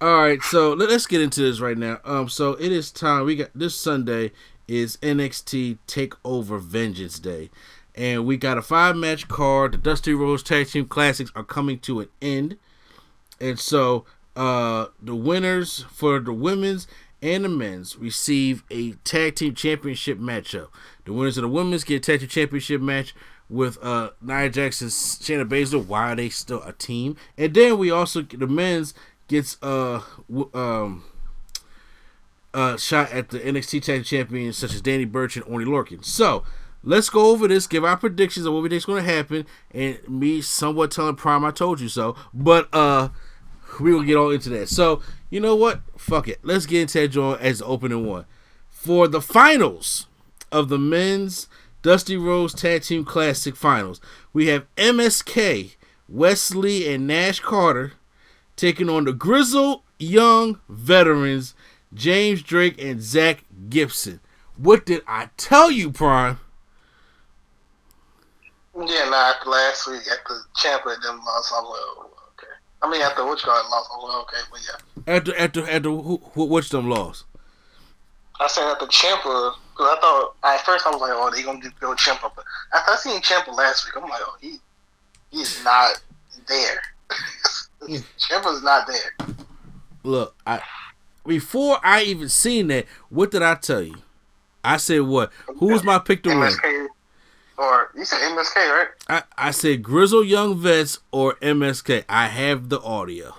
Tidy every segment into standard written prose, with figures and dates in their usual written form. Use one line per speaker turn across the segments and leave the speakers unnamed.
All right, so let's get into this right now. So it is time. We got this Sunday is NXT Takeover Vengeance Day, and we got a 5-match card. The Dusty Rhodes Tag Team Classics are coming to an end, and so the winners for the women's and the men's receive a tag team championship matchup. The winners of the women's get a tag team championship match with Nia Jax and Shayna Baszler while they still a team, and then we also the men's gets shot at the NXT Tag Champions such as Danny Burch and Oney Lorcan. So let's go over this, give our predictions of what we think is going to happen, and me somewhat telling Prime I told you so. But we will get all into that. So you know what? Fuck it. Let's get into that joint as the opening one for the finals of the men's Dusty Rhodes Tag Team Classic Finals. We have MSK, Wesley, and Nash Carter taking on the Grizzled Young Veterans, James Drake and Zach Gibson. What did I tell you, Prime?
Yeah, after last week, after Ciampa and them lost, I was like, oh, okay. I mean, after which guy lost, I was like, okay, but yeah.
After which them lost?
I said after Ciampa, because I thought, at first I was like, oh, they going to go Ciampa. But after I seen Ciampa last week, I'm like, oh, he's not there. Ciampa's not there.
Look, before I even seen that, what did I tell you? I said what? Who was my pick to win?
Or you said MSK, right?
I said Grizzle Young Vets or MSK. I have the audio.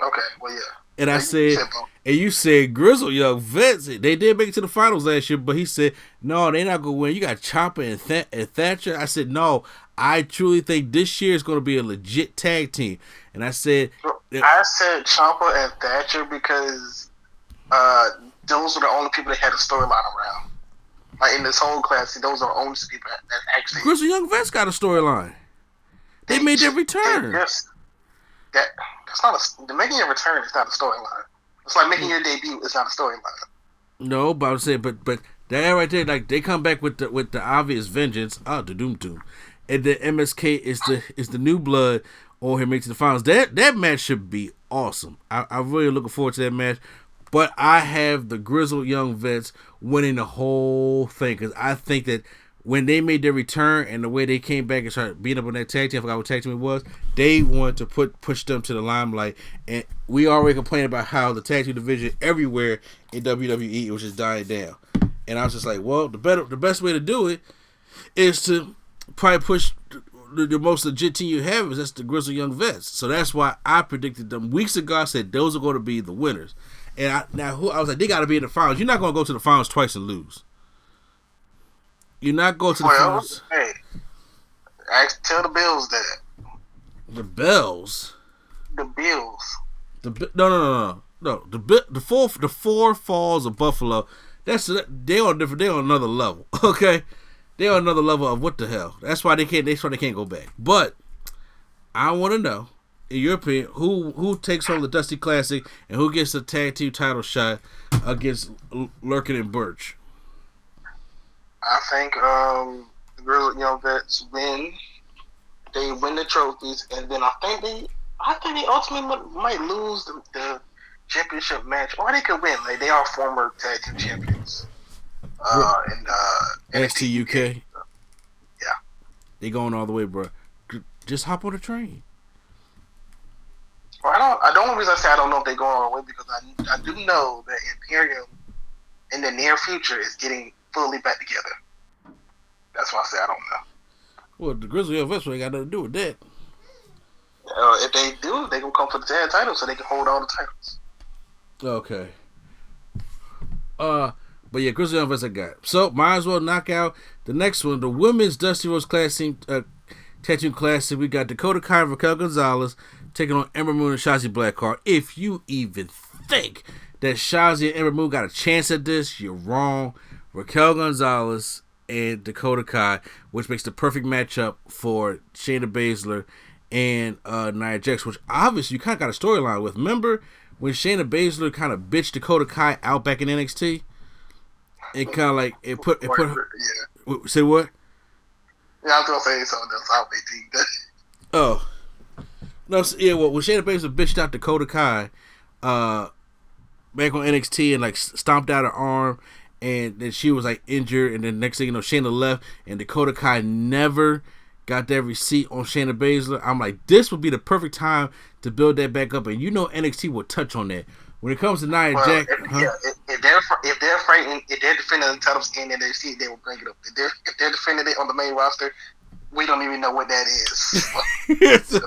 Okay, well, yeah.
And I said, and you said Grizzle Young Vets. They did make it to the finals last year, but he said, no, they're not going to win. You got Ciampa and Thatcher. I said, no, I truly think this year is going to be a legit tag team. And I said
Ciampa and Thatcher because those were the only people that had a storyline around. Like in this whole class, those are the only people that actually.
Grizzly Young Vets got a storyline. They made their return.
That's not making your return is not a storyline. It's like making your debut is not a storyline.
No, but I was saying, but that right there, like they come back with the obvious vengeance. The doom, and the MSK is the new blood on him making the finals. That match should be awesome. I'm really looking forward to that match. But I have the Grizzled Young Vets winning the whole thing because I think that when they made their return and the way they came back and started beating up on that tag team, I forgot what tag team it was, they wanted to push them to the limelight. And we already complained about how the tag team division everywhere in WWE was just dying down. And I was just like, well, the best way to do it is to probably push the most legit team you have is that's the Grizzled Young Vets. So that's why I predicted them weeks ago. I said those are going to be the winners. And I was like, they got to be in the finals. You're not going to go to the finals twice and lose. You're not going to the finals.
Hey, tell the Bills that.
The Bells.
The Bills.
No. The four falls of Buffalo. They on different. They on another level. Okay, they on another level of what the hell. That's why they can't. That's why they can't go back. But I want to know, in your opinion, who takes home the Dusty Classic and who gets the tag team title shot against Lurkin and Birch?
I think the Grizzled Young Vets win. They win the trophies, and then I think they ultimately might lose the championship match, or they could win. Like they are former tag team champions. In
NXT UK.
Yeah,
they going all the way, bro. Just hop on the train.
Well, the only reason I say I don't know if they go all the way because I do know that Imperium in the near future is getting fully back together. That's why I say I don't know.
Well, the Grizzly Young Vets ain't got nothing to do with that.
If they do, they gonna come for the tag title so they can hold all the titles.
Okay. But yeah, Grizzly Young Vets I got. So might as well knock out the next one, the women's Dusty Rhodes Classic Tag Team Classic. We got Dakota Kai and Raquel Gonzalez taking on Ember Moon and Shotzi Blackheart. If you even think that Shotzi and Ember Moon got a chance at this, you're wrong. Raquel Gonzalez and Dakota Kai, which makes the perfect matchup for Shayna Baszler and Nia Jax, which obviously you kind of got a storyline with. Remember when Shayna Baszler kind of bitched Dakota Kai out back in NXT? It kind of like it put her. Yeah. Say what?
Yeah, I was gonna say something else. I'll wait till you.
Oh. No, yeah, well, when Shayna Baszler bitched out Dakota Kai back on NXT and like stomped out her arm, and then she was like injured, and then next thing you know, Shayna left, and Dakota Kai never got that receipt on Shayna Baszler. I'm like, this would be the perfect time to build that back up, and you know NXT will touch on that. When it comes to Nia Jax,
if they're fighting, if they're defending the titles in NXT, they will bring it up. If they're defending it on the main roster, we don't even know what that is.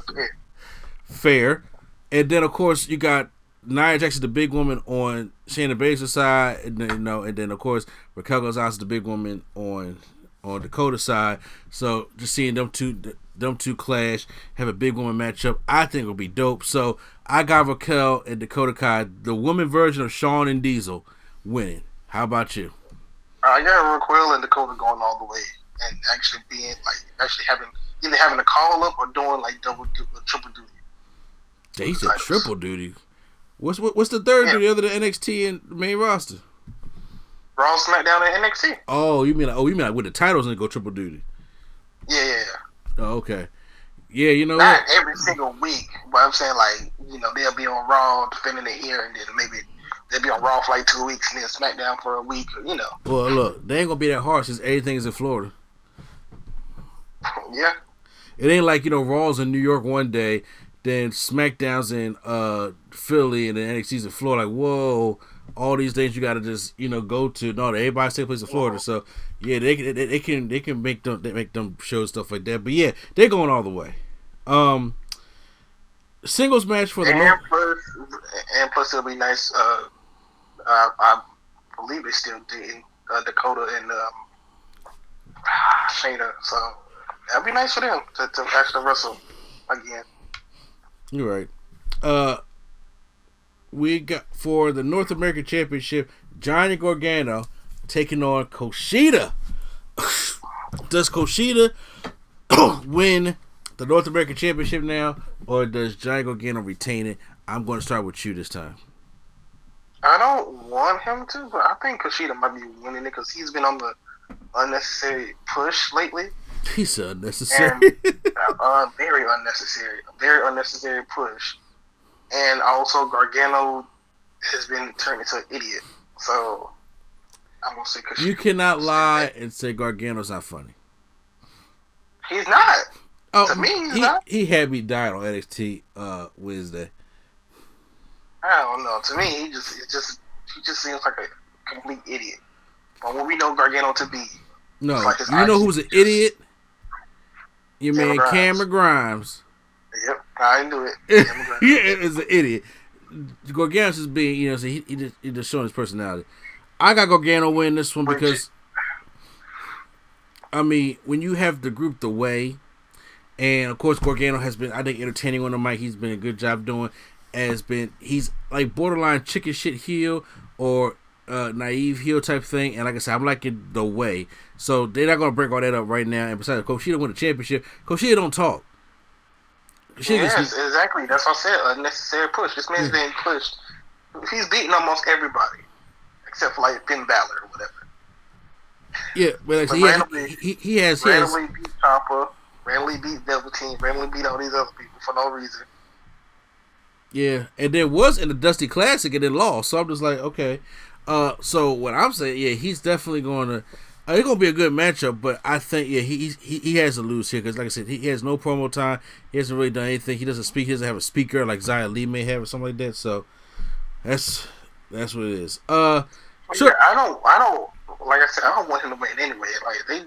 Fair. And then of course you got Nia Jax is the big woman on Shayna Baszler's side, and then, and then of course Raquel Gonzalez is the big woman on Dakota's side. So just seeing them two clash, have a big woman matchup, I think will be dope. So I got Raquel and Dakota Kai, the woman version of Shawn and Diesel, winning. How about you?
I got Raquel and Dakota going all the way, and actually being like having a call up or doing like triple duty.
Yeah, he said triple duty. What's the third duty other than NXT and the main roster?
Raw, Smackdown, and NXT.
Oh, you mean like with the titles and go triple duty?
Yeah.
Oh, okay. Yeah, you know
not
what?
Every single week, but I'm saying like they'll be on Raw defending it here, and then maybe they'll be on Raw for like 2 weeks and then SmackDown for a week.
Well, look, they ain't gonna be that hard since everything's in Florida.
Yeah.
It ain't like Raw's in New York one day, then SmackDown's in Philly, and then NXT's in Florida. Like, whoa, all these things you gotta just go to. No, everybody takes place in Florida, so yeah, they can make them show stuff like that. But yeah, they're going all the way. Singles match for the
and plus it'll be nice. I believe they're still dating Dakota and Shayna, so that'd be nice for them to actually wrestle again.
You're right. We got for the North American Championship, Johnny Gargano taking on Kushida. Does Kushida win the North American Championship now, or does Johnny Gargano retain it? I'm going to start with you this time.
I don't want him to, but I think Kushida might be winning it because he's been on the unnecessary push lately.
He's unnecessary.
And, very unnecessary push. And also Gargano has been turned into an idiot. So I'm gonna say Kushida.
You cannot lie and say Gargano's not funny.
He's not. To me, he's not.
He had me dying on NXT Wednesday.
I don't know. To me, he just seems like a complete idiot. But what we know Gargano to be,
no,
like
you know who's an idiot? Your man Cameron Grimes.
Yep, I didn't do it.
He is an idiot. Gargano's just being, he just showing his personality. I got Gargano win this one because, I mean, when you have the group the way, and of course Gargano has been, I think, entertaining on the mic. He's been a good job doing. He's like borderline chicken shit heel or naive heel type thing. And like I said, I'm liking the way. So they're not gonna break all that up right now. And besides, Kushida won the championship. Kushida don't talk.
Yes, exactly. That's what I said. Unnecessary push. This man's being pushed. He's beating almost everybody except for like Finn Balor or whatever.
Yeah, but he has
randomly beat Ciampa, randomly beat Velveteen, randomly beat all these other people for no reason.
Yeah, and there was in the Dusty Classic and then lost. So I'm just like, okay. So what I'm saying, yeah, he's definitely going to. It's going to be a good matchup, but I think, yeah, he has to lose here because, like I said, he has no promo time. He hasn't really done anything. He doesn't speak. He doesn't have a speaker like Xia Li may have or something like that. So that's what it is. Sure.
Yeah, I don't. Like I said, I don't want him to win anyway. Like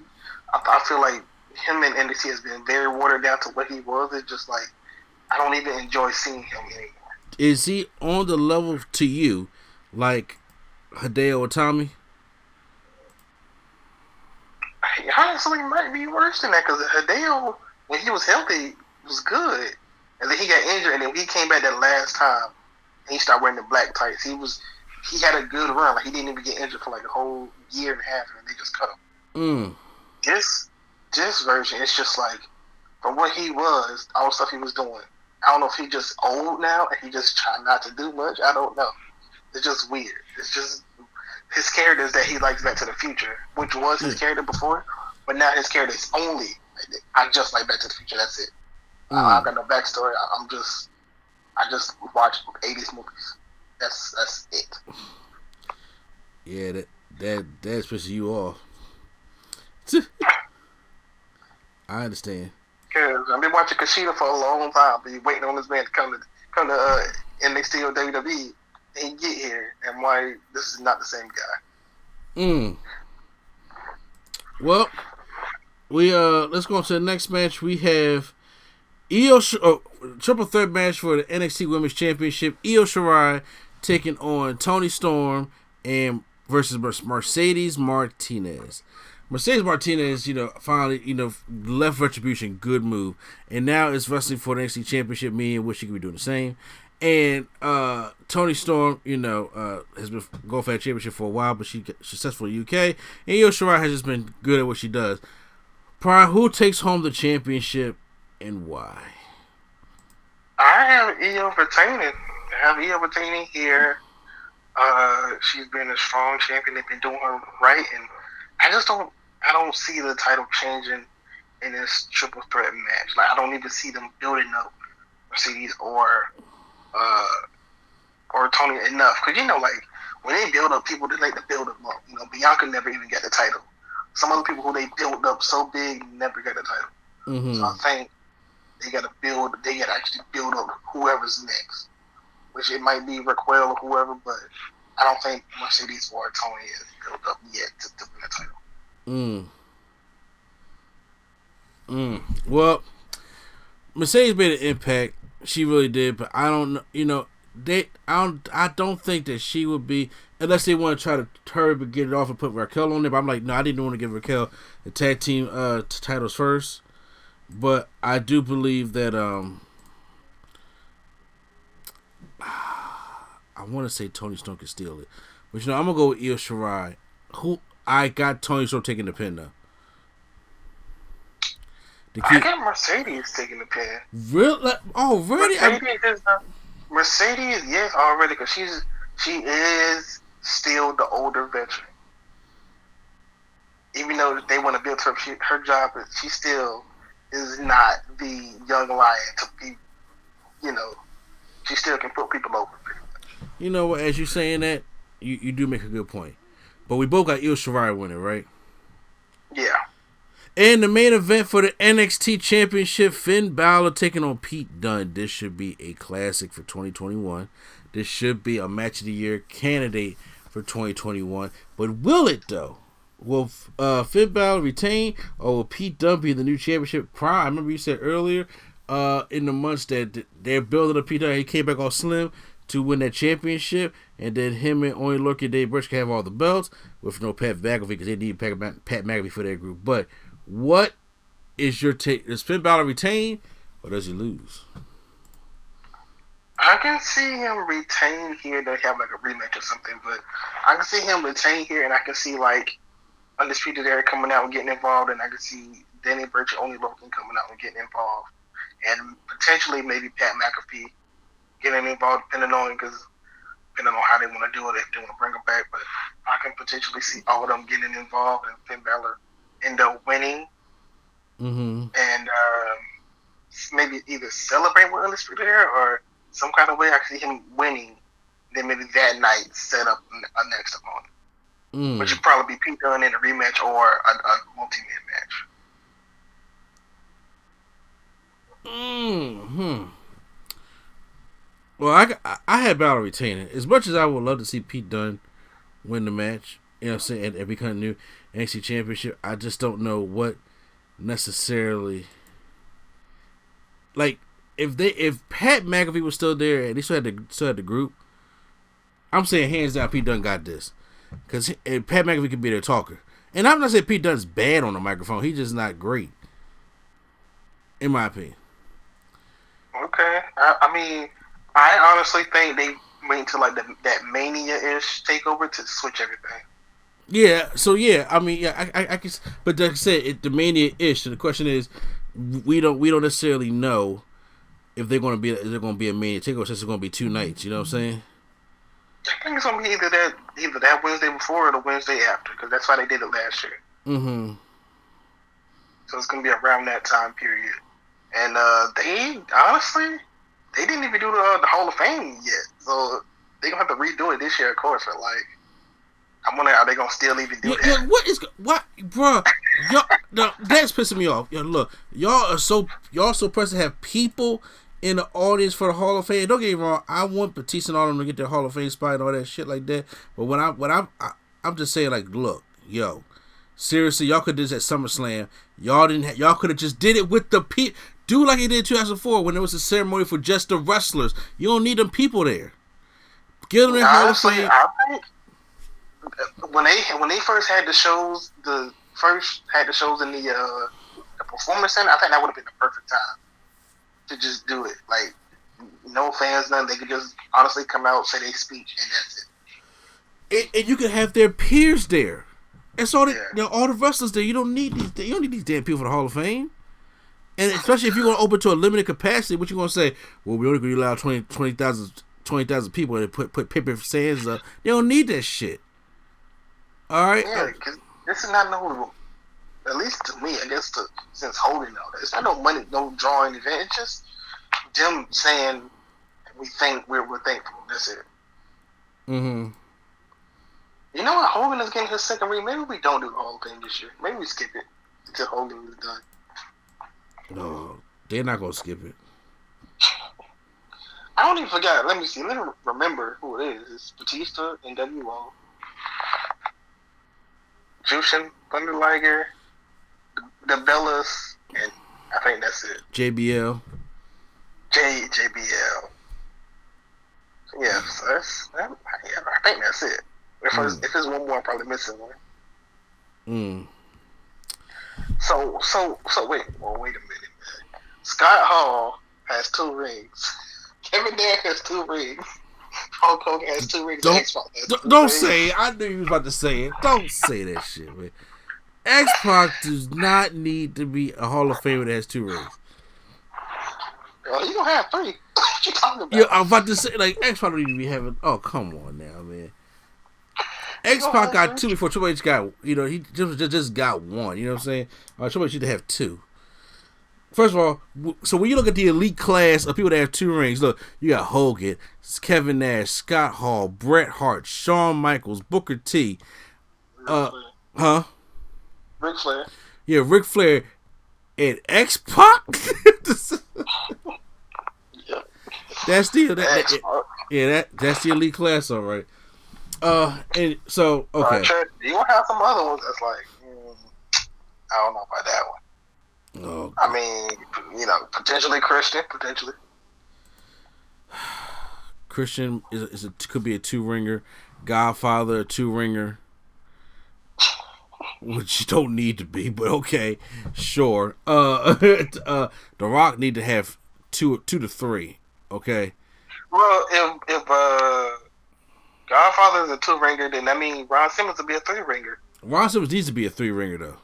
I feel like him and NXT has been very watered down to what he was. It's just like I don't even enjoy seeing him anymore.
Is he on the level to you, like Hideo Itami?
He honestly might be worse than that because Hideo, when he was healthy, was good, and then he got injured, and then he came back that last time, and he started wearing the black tights. He had a good run. Like he didn't even get injured for like a whole year and a half, and they just cut him. This version, it's just like from what he was, all the stuff he was doing. I don't know if he just old now and he just trying not to do much. I don't know. It's just weird. It's just his characters that he likes Back to the Future, which was his character before, but now his character is only I just like Back to the Future. That's it. I've got no backstory. I just watch 80s movies. That's it.
Yeah, that pisses you off. I understand.
Because I've been watching Kushida for a long time, but waiting on this man to come to NXT or WWE and get here. And why this is not the same guy.
Well, we let's go on to the next match. We have triple threat match for the NXT Women's Championship. Io Shirai taking on Toni Storm and versus Mercedes Martinez. Mercedes Martinez, finally, left Retribution, good move, and now is wrestling for the NXT Championship. Me and wish she could be doing the same. And Toni Storm, has been going for that championship for a while, but she's successful in the UK. And Io Shirai has just been good at what she does. Brian, who takes home the championship and why?
I have Io retaining here. She's been a strong champion. They've been doing her right, and I don't see the title changing in this triple threat match. Like, I don't even see them building up Mercedes or Tony enough. Because, when they build up people, they like to build them up. Bianca never even got the title. Some other people who they built up so big never got the title.
Mm-hmm.
So I think they got to actually build up whoever's next. Which it might be Raquel or whoever, but I don't think Mercedes or Tony is built up yet to win the title.
Well, Mercedes made an impact. She really did, but I don't know. I don't think that she would be, unless they want to try to hurry up and get it off and put Raquel on there. But I'm like, no, I didn't want to give Raquel the tag team titles first. But I do believe that I want to say Toni Storm can steal it, but I'm gonna go with Io Shirai. Who I got Toni Storm taking the pin now.
I got Mercedes taking the pin.
Really? Oh, really?
Mercedes, yes, already, because she is still the older veteran. Even though they want to build her job, she still is not the young lion to be. She still can put people over.
You know what? As you saying that, you do make a good point. But we both got Io Shirai winning, right?
Yeah.
And the main event for the NXT Championship, Finn Balor taking on Pete Dunne. This should be a classic for 2021. This should be a match of the year candidate for 2021. But will it, though? Will Finn Balor retain, or will Pete Dunne be the new championship crown? I remember you said earlier in the months that they're building up Pete Dunne. He came back all slim to win that championship, and then him and only Loki and Dave Briscoe have all the belts with no Pat McAfee, because they need Pat McAfee for their group. But what is your take? Does Finn Balor retain, or does he lose?
I can see him retain here. They have like a rematch or something, but I can see him retain here, and I can see like Undisputed Era coming out and getting involved, and I can see Danny Burch and only Logan coming out and getting involved, and potentially maybe Pat McAfee getting involved, depending on how they want to do it, if they want to bring him back. But I can potentially see all of them getting involved, and Finn Balor end up winning, and maybe either celebrate with Undisputed Era or some kind of way. I can see him winning, then maybe that night set up a next opponent, which would probably be Pete Dunne in a rematch or a multi-man match.
Well, I had Balor retaining. As much as I would love to see Pete Dunne win the match, you know what I'm saying, and become new NXT Championship, I just don't know what necessarily. Like, if Pat McAfee was still there and they still had the group, I'm saying hands down Pete Dunne got this, because Pat McAfee could be their talker. And I'm not saying Pete Dunne's bad on the microphone; he's just not great, in my opinion.
Okay, I mean, I honestly think they wait until like that Mania-ish takeover to switch everything.
Yeah, so yeah, I mean, yeah, I can, but like I said, the Mania-ish. So the question is, we don't necessarily know if they're going to be a Mania takeover, since it's going to be 2 nights. You know what I'm saying?
I think it's going to be either that Wednesday before or the Wednesday after, because that's why they did it last year.
Mm-hmm.
So it's going to be around that time period. And they honestly, they didn't even do the Hall of Fame yet. So they gonna have to redo it this year, of course. But like, I'm wondering are they gonna still even do that?
Yeah, what, bruh? Y'all, no, that's pissing me off. Yo, look, y'all so pressed to have people in the audience for the Hall of Fame. Don't get me wrong, I want Batista and all of them to get their Hall of Fame spot and all that shit like that. But I'm just saying, like, look, yo, seriously, y'all could do this at SummerSlam. Y'all could have just did it with the people. Do like you did in 2004 when there was a ceremony for just the wrestlers. You don't need them people there. Give them their Hall of Fame.
I think when they first had the shows, in the Performance Center, I think that would have been the perfect time to just do it. Like, no fans, nothing. They could just honestly come out, say their speech, and that's it.
And you could have their peers there. That's all. All the wrestlers there. You don't need these damn people for the Hall of Fame. And especially if you're going to open to a limited capacity, what you going to say? Well, we only going to allow 20,000 people and put paper sands up. They don't need that shit. All right.
Yeah, because this is not no. At least to me, I guess since holding all that, it's not no money, no drawing event. It's just them saying we think we're thankful. That's it.
Mm-hmm.
You know what? Hogan is getting his second ring. Maybe we don't do the whole thing this year. Maybe we skip it until Hogan is done.
No, they're not gonna skip it.
I don't even forget. Let me see. Let me remember who it is. It's Batista, NWO, Jushin, Thunder Liger, the Bellas, and I think that's it.
JBL.
JBL. Yeah, so I think that's it. If it's one more, I'm probably missing one. So wait a minute, man. Scott Hall has 2 rings. Kevin Nash has 2 rings. Hulk Hogan has 2 rings.
Don't say it. I knew you was about to say it. Don't say that shit, man. X-Pac does not need to be a Hall of Famer that has 2 rings.
Well, you gonna have 3. What you talking about?
Yeah, I'm about to say, like, X-Pac don't need to be having. Oh, come on now, man. X-Pac got 2 before Triple H got. He just got 1. You know what I'm saying? Triple H used to have 2. First of all, so when you look at the elite class of people that have 2 rings, look, you got Hogan, Kevin Nash, Scott Hall, Bret Hart, Shawn Michaels, Booker T,
Ric Flair.
Yeah, Ric Flair and X-Pac.
Yeah.
That's that's the elite class, all right. And so okay.
You gonna have some other ones that's like, I don't know about that one.
Oh,
I mean, potentially Christian, potentially.
Christian could be a 2-ringer. Godfather, a 2-ringer. Which you don't need to be, but okay, sure. The Rock need to have 2 to 3. Okay.
Well, if Godfather is a 2-ringer, then that means Ron Simmons will be a 3-ringer.
Ron Simmons needs to be a 3-ringer though.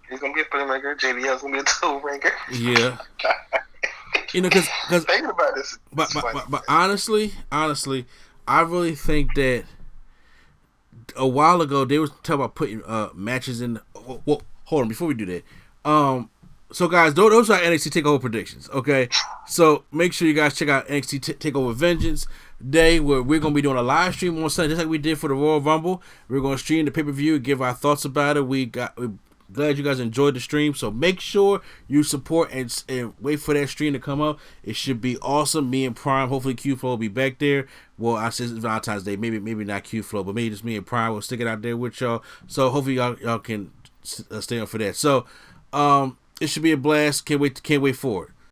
He's gonna be a 3-ringer. JBL's gonna be a 2-ringer.
Yeah. Because
thinking about this,
but honestly, I really think that a while ago they were talking about putting matches in. Well, hold on, before we do that. So guys, those are NXT TakeOver predictions. Okay, so make sure you guys check out NXT TakeOver Vengeance Day, where we're gonna be doing a live stream on Sunday, just like we did for the Royal Rumble. We're gonna stream the pay-per-view, give our thoughts about it. We're glad you guys enjoyed the stream, so make sure you support and wait for that stream to come up. It should be awesome. Me and Prime, hopefully Q-Flow will be back there. Well, I said it's Valentine's Day, maybe not Q-Flow, but maybe just me and Prime will stick it out there with y'all. So hopefully y'all can stay on for that. So it should be a blast. Can't wait for it.